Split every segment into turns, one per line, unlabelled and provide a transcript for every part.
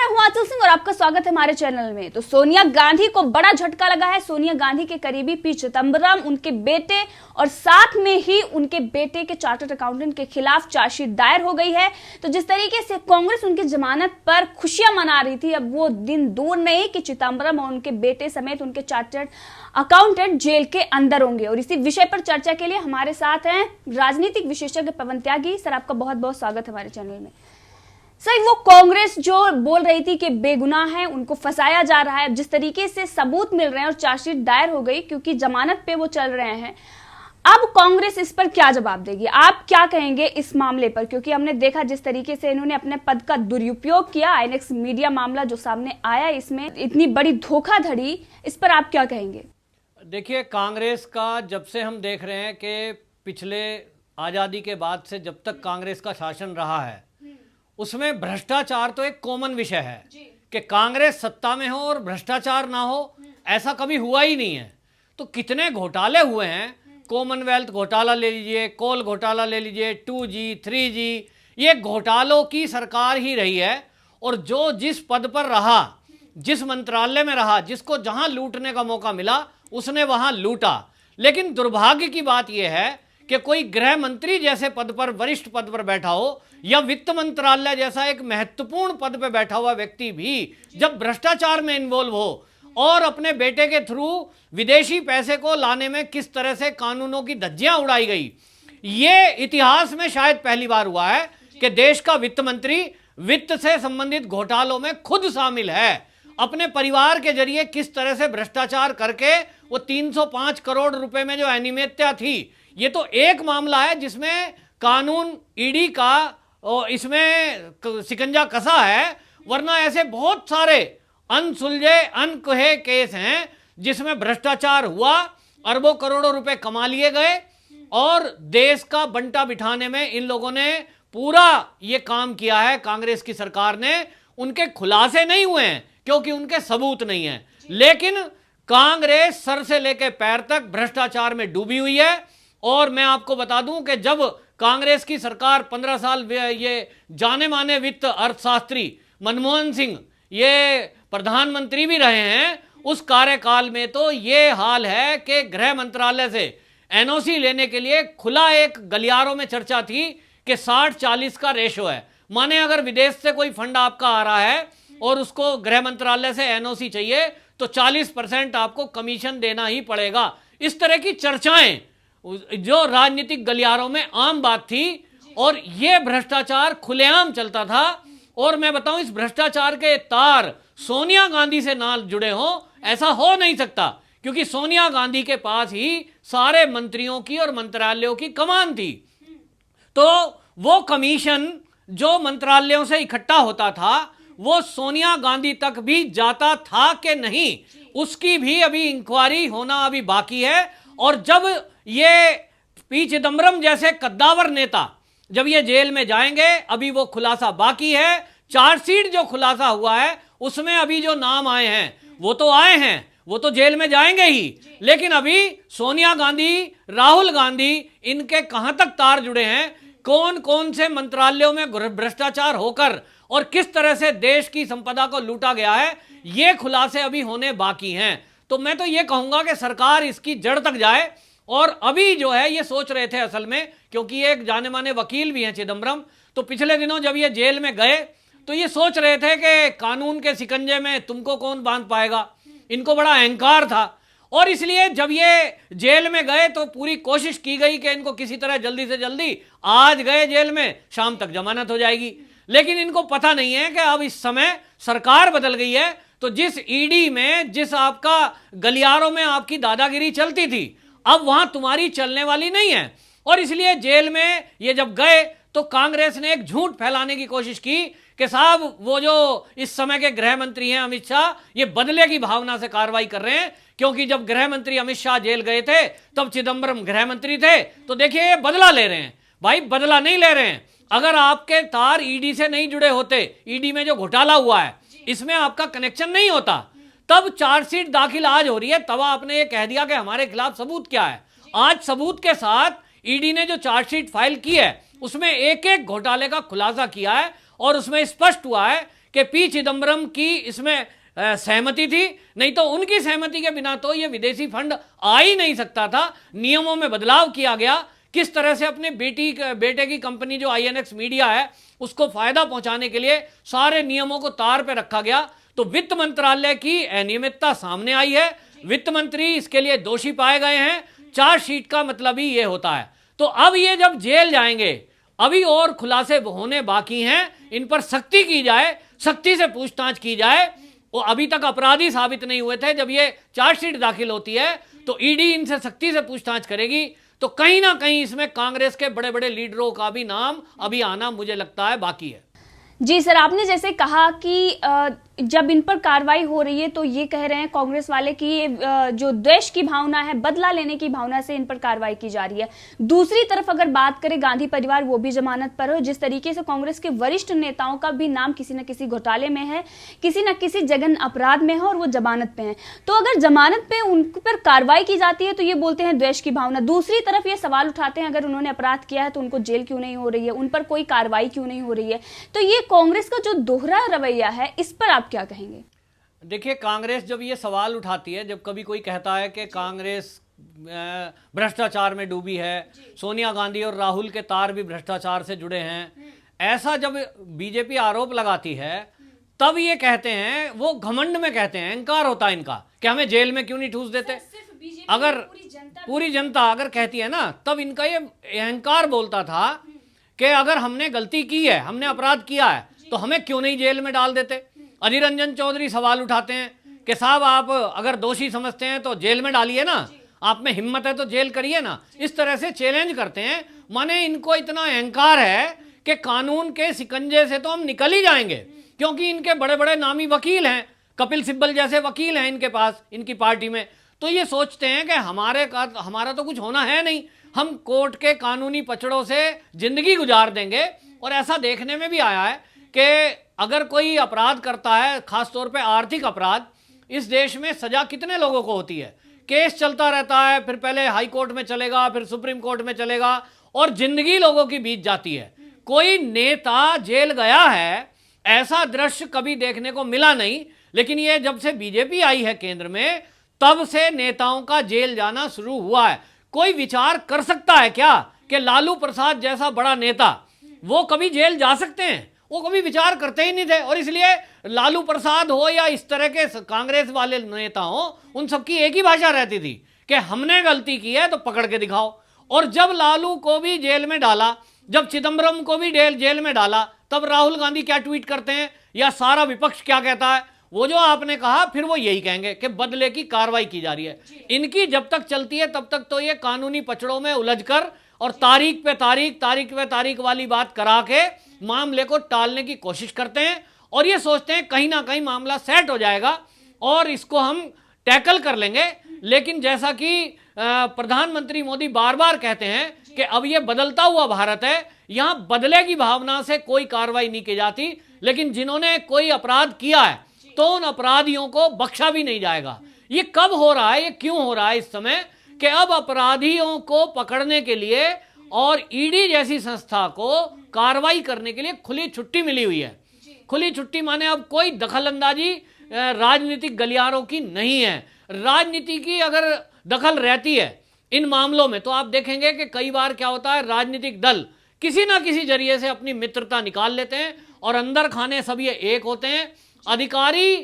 मैं हूं आंचल सिंह और आपका स्वागत है हमारे चैनल में। तो सोनिया गांधी को बड़ा झटका लगा है। सोनिया गांधी के करीबी पी चिदंबरम, उनके बेटे और साथ में ही उनके बेटे के चार्टर्ड अकाउंटेंट के खिलाफ चार्जशीट दायर हो गई है। तो जिस तरीके से कांग्रेस उनकी जमानत पर खुशियां मना रही थी, अब वो दिन दूर नहीं कि चिदंबरम और उनके बेटे समेत उनके चार्टर्ड अकाउंटेंट जेल के अंदर होंगे। और इसी विषय पर चर्चा के लिए हमारे साथ हैं राजनीतिक विशेषज्ञ पवन त्यागी। सर, आपका बहुत बहुत स्वागत है हमारे चैनल में। सर, वो कांग्रेस जो बोल रही थी कि बेगुनाह है, उनको फंसाया जा रहा है, जिस तरीके से सबूत मिल रहे हैं और चार्जशीट दायर हो गई क्योंकि जमानत पे वो चल रहे हैं, अब कांग्रेस इस पर क्या जवाब देगी? आप क्या कहेंगे इस मामले पर? क्योंकि हमने देखा जिस तरीके से इन्होंने अपने पद का दुरुपयोग किया, आईएनएक्स मीडिया मामला जो सामने आया, इसमें इतनी बड़ी धोखाधड़ी, इस पर आप क्या कहेंगे?
देखिए, कांग्रेस का जब से हम देख रहे हैं कि पिछले आज़ादी के बाद से जब तक कांग्रेस का शासन रहा है, उसमें भ्रष्टाचार तो एक कॉमन विषय है कि कांग्रेस सत्ता में हो और भ्रष्टाचार ना हो, ऐसा कभी हुआ ही नहीं है। तो कितने घोटाले हुए हैं, कॉमनवेल्थ घोटाला ले लीजिए, कोल घोटाला ले लीजिए, 2G 3G, ये घोटालों की सरकार ही रही है। और जो जिस पद पर रहा, जिस मंत्रालय में रहा, जिसको जहां लूटने का मौका मिला उसने वहां लूटा। लेकिन दुर्भाग्य की बात यह है कि कोई गृह मंत्री जैसे पद पर, वरिष्ठ पद पर बैठा हो, या वित्त मंत्रालय जैसा एक महत्वपूर्ण पद पर बैठा हुआ व्यक्ति भी जब भ्रष्टाचार में इन्वॉल्व हो और अपने बेटे के थ्रू विदेशी पैसे को लाने में किस तरह से कानूनों की धज्जियां उड़ाई गई, ये इतिहास में शायद पहली बार हुआ है कि देश का वित्त मंत्री वित्त से संबंधित घोटालों में खुद शामिल है। अपने परिवार के जरिए किस तरह से भ्रष्टाचार करके वो 305 करोड़ रुपए में जो अनियमितता थी, ये तो एक मामला है जिसमें कानून, ईडी का इसमें शिकंजा कसा है। वरना ऐसे बहुत सारे अनसुलझे, अनकहे केस हैं जिसमें भ्रष्टाचार हुआ, अरबों करोड़ों रुपए कमा लिए गए और देश का बंटा बिठाने में इन लोगों ने पूरा ये काम किया है। कांग्रेस की सरकार ने, उनके खुलासे नहीं हुए हैं क्योंकि उनके सबूत नहीं है, लेकिन कांग्रेस सर से लेकर पैर तक भ्रष्टाचार में डूबी हुई है। और मैं आपको बता दूं कि जब कांग्रेस की सरकार 15 साल, ये जाने माने वित्त अर्थशास्त्री मनमोहन सिंह ये प्रधानमंत्री भी रहे हैं, उस कार्यकाल में तो ये हाल है कि गृह मंत्रालय से एनओसी लेने के लिए खुला एक गलियारों में चर्चा थी कि 60-40 का रेशो है। माने अगर विदेश से कोई फंड आपका आ रहा है और उसको गृह मंत्रालय से एनओसी चाहिए तो 40% आपको कमीशन देना ही पड़ेगा। इस तरह की चर्चाएं जो राजनीतिक गलियारों में आम बात थी और यह भ्रष्टाचार खुलेआम चलता था। और मैं बताऊं, इस भ्रष्टाचार के तार सोनिया गांधी से ना जुड़े हों, ऐसा हो नहीं सकता, क्योंकि सोनिया गांधी के पास ही सारे मंत्रियों की और मंत्रालयों की कमान थी। तो वो कमीशन जो मंत्रालयों से इकट्ठा होता था वो सोनिया गांधी तक भी जाता था कि नहीं, उसकी भी अभी इंक्वायरी होना अभी बाकी है। और जब ये पी चिदंबरम जैसे कद्दावर नेता जब ये जेल में जाएंगे, अभी वो खुलासा बाकी है। चार्जशीट जो खुलासा हुआ है उसमें अभी जो नाम आए हैं वो तो आए हैं, वो तो जेल में जाएंगे ही, लेकिन अभी सोनिया गांधी, राहुल गांधी, इनके कहां तक तार जुड़े हैं, कौन कौन से मंत्रालयों में भ्रष्टाचार होकर और किस तरह से देश की संपदा को लूटा गया है, ये खुलासे अभी होने बाकी हैं। तो मैं तो ये कहूंगा कि सरकार इसकी जड़ तक जाए। और अभी जो है ये सोच रहे थे असल में, क्योंकि एक जाने माने वकील भी हैं चिदंबरम, तो पिछले दिनों जब ये जेल में गए तो ये सोच रहे थे कि कानून के शिकंजे में तुमको कौन बांध पाएगा, इनको बड़ा अहंकार था। और इसलिए जब ये जेल में गए तो पूरी कोशिश की गई कि इनको किसी तरह जल्दी से जल्दी, आज गए जेल में, शाम तक जमानत हो जाएगी। लेकिन इनको पता नहीं है कि अब इस समय सरकार बदल गई है, तो जिस ईडी में, जिस आपका गलियारों में आपकी दादागिरी चलती थी, अब वहां तुम्हारी चलने वाली नहीं है। और इसलिए जेल में ये जब गए तो कांग्रेस ने एक झूठ फैलाने की कोशिश की कि साहब वो जो इस समय के गृह मंत्री हैं अमित शाह, ये बदले की भावना से कार्रवाई कर रहे हैं, क्योंकि जब गृह मंत्री अमित शाह जेल गए थे तब चिदंबरम गृह मंत्री थे। तो देखिए, ये बदला ले रहे हैं। भाई, बदला नहीं ले रहे हैं। अगर आपके तार ईडी से नहीं जुड़े होते, ईडी में जो घोटाला हुआ है इसमें आपका कनेक्शन नहीं होता, तब चार्जशीट दाखिल आज हो रही है, तब आपने ये कह दिया कि हमारे खिलाफ सबूत क्या है। आज सबूत के साथ ईडी ने जो चार्जशीट फाइल की है उसमें एक एक घोटाले का खुलासा किया है और उसमें स्पष्ट हुआ है कि पी चिदम्बरम की इसमें सहमति थी, नहीं तो उनकी सहमति के बिना तो ये विदेशी फंड आ ही नहीं सकता था। नियमों में बदलाव किया गया, किस तरह से अपने बेटे की कंपनी जो आईएनएक्स मीडिया है उसको फायदा पहुंचाने के लिए सारे नियमों को तार पे रखा गया। तो वित्त मंत्रालय की अनियमितता सामने आई है, वित्त मंत्री इसके लिए दोषी पाए गए हैं। चार्जशीट का मतलब ही ये होता है। तो अब ये जब जेल जाएंगे, अभी और खुलासे होने बाकी हैं, इन पर सख्ती की जाए, सख्ती से पूछताछ की जाए। वो अभी तक अपराधी साबित नहीं हुए थे, जब ये चार्जशीट दाखिल होती है तो ईडी इनसे सख्ती से पूछताछ करेगी। तो कहीं ना कहीं इसमें कांग्रेस के बड़े बड़े लीडरों का भी नाम अभी आना मुझे लगता है बाकी है।
जी सर, आपने जैसे कहा कि जब इन पर कार्रवाई हो रही है तो ये कह रहे हैं कांग्रेस वाले कि ये जो द्वेष की भावना है, बदला लेने की भावना से इन पर कार्रवाई की जा रही है। दूसरी तरफ अगर बात करें गांधी परिवार, वो भी जमानत पर हो। जिस तरीके से कांग्रेस के वरिष्ठ नेताओं का भी नाम किसी न किसी घोटाले में है, किसी न किसी जघन्य अपराध में है और वो जमानत पे है, तो अगर जमानत पे उन पर कार्रवाई की जाती है तो ये बोलते हैं द्वेष की भावना। दूसरी तरफ ये सवाल उठाते हैं अगर उन्होंने अपराध किया है तो उनको जेल क्यों नहीं हो रही है, उन पर कोई कार्रवाई क्यों नहीं हो रही है। तो ये कांग्रेस का जो दोहरा रवैया है, इस पर आप क्या कहेंगे?
देखिए, कांग्रेस जब ये सवाल उठाती है, जब कभी कोई कहता है कि कांग्रेस भ्रष्टाचार में डूबी है, सोनिया गांधी और राहुल के तार भी भ्रष्टाचार से जुड़े हैं, ऐसा जब बीजेपी आरोप लगाती है तब ये कहते हैं, वो घमंड में कहते हैं, अहंकार होता है इनका कि हमें जेल में क्यों नहीं ठूस देते। अगर पूरी जनता अगर कहती है ना, तब इनका ये अहंकार बोलता था कि अगर हमने गलती की है, हमने अपराध किया है, तो हमें क्यों नहीं जेल में डाल देते। अधीर रंजन चौधरी सवाल उठाते हैं कि साहब आप अगर दोषी समझते हैं तो जेल में डालिए ना, आप में हिम्मत है तो जेल करिए ना। इस तरह से चैलेंज करते हैं। माने इनको इतना अहंकार है कि कानून के शिकंजे से तो हम निकल ही जाएंगे, क्योंकि इनके बड़े बड़े नामी वकील हैं, कपिल सिब्बल जैसे वकील हैं इनके पास, इनकी पार्टी में। तो ये सोचते हैं कि हमारा तो कुछ होना है नहीं, हम कोर्ट के कानूनी पचड़ों से जिंदगी गुजार देंगे। और ऐसा देखने में भी आया है कि अगर कोई अपराध करता है, खासतौर पे आर्थिक अपराध, इस देश में सजा कितने लोगों को होती है, केस चलता रहता है, फिर पहले हाई कोर्ट में चलेगा, फिर सुप्रीम कोर्ट में चलेगा, और जिंदगी लोगों की बीत जाती है। कोई नेता जेल गया है ऐसा दृश्य कभी देखने को मिला नहीं। लेकिन ये जब से बीजेपी आई है केंद्र में, तब से नेताओं का जेल जाना शुरू हुआ है। कोई विचार कर सकता है क्या कि लालू प्रसाद जैसा बड़ा नेता वो कभी जेल जा सकते हैं? वो कभी विचार करते ही नहीं थे। और इसलिए लालू प्रसाद हो या इस तरह के कांग्रेस वाले नेता हो, उन सबकी एक ही भाषा रहती थी कि हमने गलती की है तो पकड़ के दिखाओ। और जब लालू को भी जेल में डाला, जब चिदम्बरम को भी जेल में डाला, तब राहुल गांधी क्या ट्वीट करते हैं या सारा विपक्ष क्या कहता है? वो जो आपने कहा, फिर वो यही कहेंगे कि बदले की कार्रवाई की जा रही है। इनकी जब तक चलती है तब तक तो ये कानूनी पचड़ों में उलझकर और तारीख पे तारीख वाली बात करा के मामले को टालने की कोशिश करते हैं। और ये सोचते हैं कहीं ना कहीं मामला सेट हो जाएगा और इसको हम टैकल कर लेंगे। लेकिन जैसा कि प्रधानमंत्री मोदी बार बार कहते हैं कि अब ये बदलता हुआ भारत है, यहां बदले की भावना से कोई कार्रवाई नहीं की जाती। लेकिन जिन्होंने कोई अपराध किया है तो उन अपराधियों को बख्शा भी नहीं जाएगा। ये कब हो रहा है, ये क्यों हो रहा है इस समय कि अब अपराधियों को पकड़ने के लिए और ईडी जैसी संस्था को कार्रवाई करने के लिए खुली छुट्टी मिली हुई है। खुली छुट्टी माने अब कोई दखलंदाजी राजनीतिक गलियारों की नहीं है। राजनीति की अगर दखल रहती है इन मामलों में तो आप देखेंगे कि कई बार क्या होता है, राजनीतिक दल किसी ना किसी जरिए से अपनी मित्रता निकाल लेते हैं और अंदर खाने सब ये एक होते हैं। अधिकारी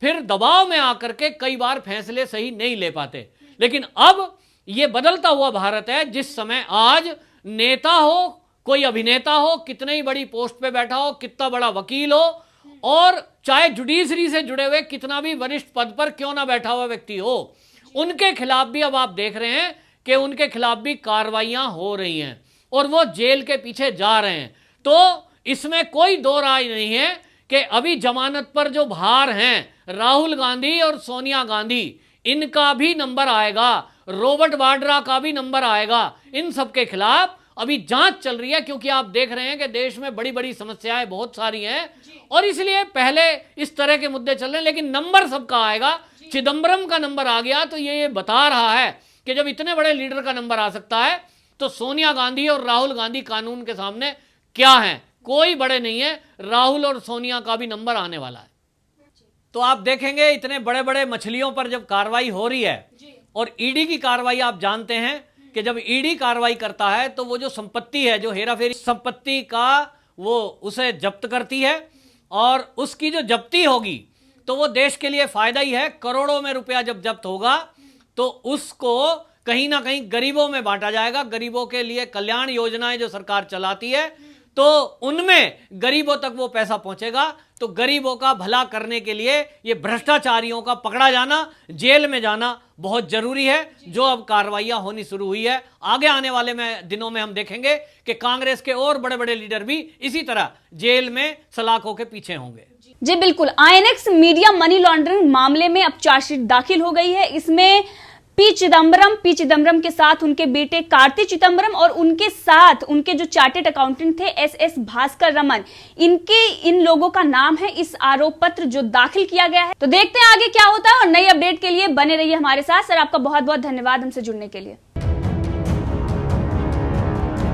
फिर दबाव में आकर के कई बार फैसले सही नहीं ले पाते। लेकिन अब ये बदलता हुआ भारत है, जिस समय आज नेता हो, कोई अभिनेता हो, कितने ही बड़ी पोस्ट पे बैठा हो, कितना बड़ा वकील हो, और चाहे जुडिशरी से जुड़े हुए कितना भी वरिष्ठ पद पर क्यों ना बैठा हुआ व्यक्ति हो, उनके खिलाफ भी अब आप देख रहे हैं कि उनके खिलाफ भी कार्रवाइयां हो रही हैं और वो जेल के पीछे जा रहे हैं। तो इसमें कोई दो राय नहीं है कि अभी जमानत पर जो बाहर हैं राहुल गांधी और सोनिया गांधी, इनका भी नंबर आएगा, रॉबर्ट वाड्रा का भी नंबर आएगा। इन सब के खिलाफ अभी जांच चल रही है, क्योंकि आप देख रहे हैं कि देश में बड़ी बड़ी समस्याएं बहुत सारी हैं और इसलिए पहले इस तरह के मुद्दे चल रहे हैं। लेकिन नंबर सबका आएगा। चिदम्बरम का नंबर आ गया तो ये बता रहा है कि जब इतने बड़े लीडर का नंबर आ सकता है तो सोनिया गांधी और राहुल गांधी कानून के सामने क्या हैं? कोई बड़े नहीं है, राहुल और सोनिया का भी नंबर आने वाला है। तो आप देखेंगे इतने बड़े बड़े मछलियों पर जब कार्रवाई हो रही है, और ईडी की कार्रवाई आप जानते हैं कि जब ईडी कार्रवाई करता है तो वो जो संपत्ति है, जो हेराफेरी संपत्ति का, वो उसे जब्त करती है, और उसकी जो जब्ती होगी तो वो देश के लिए फायदा ही है। करोड़ों में रुपया जब जब्त होगा तो उसको कहीं ना कहीं गरीबों में बांटा जाएगा। गरीबों के लिए कल्याण योजनाएं जो सरकार चलाती है तो उनमें गरीबों तक वो पैसा पहुंचेगा। तो गरीबों का भला करने के लिए ये भ्रष्टाचारियों का पकड़ा जाना, जेल में जाना बहुत जरूरी है, जो अब कार्रवाइयां होनी शुरू हुई है। आगे आने वाले दिनों में हम देखेंगे कि कांग्रेस के और बड़े बड़े लीडर भी इसी तरह जेल में सलाखों के पीछे होंगे।
जी बिल्कुल, आईएनएक्स मीडिया मनी लॉन्ड्रिंग मामले में अब चार्जशीट दाखिल हो गई है। इसमें पी चिदम्बरम के साथ उनके बेटे कार्ति चिदम्बरम और उनके साथ उनके जो चार्टेड अकाउंटेंट थे एस भास्कर रमन, इन लोगों का नाम है इस आरोप पत्र जो दाखिल किया गया है। तो देखते हैं आगे क्या होता है, और नई अपडेट के लिए बने रहिए हमारे साथ। सर, आपका बहुत बहुत धन्यवाद हमसे जुड़ने के लिए।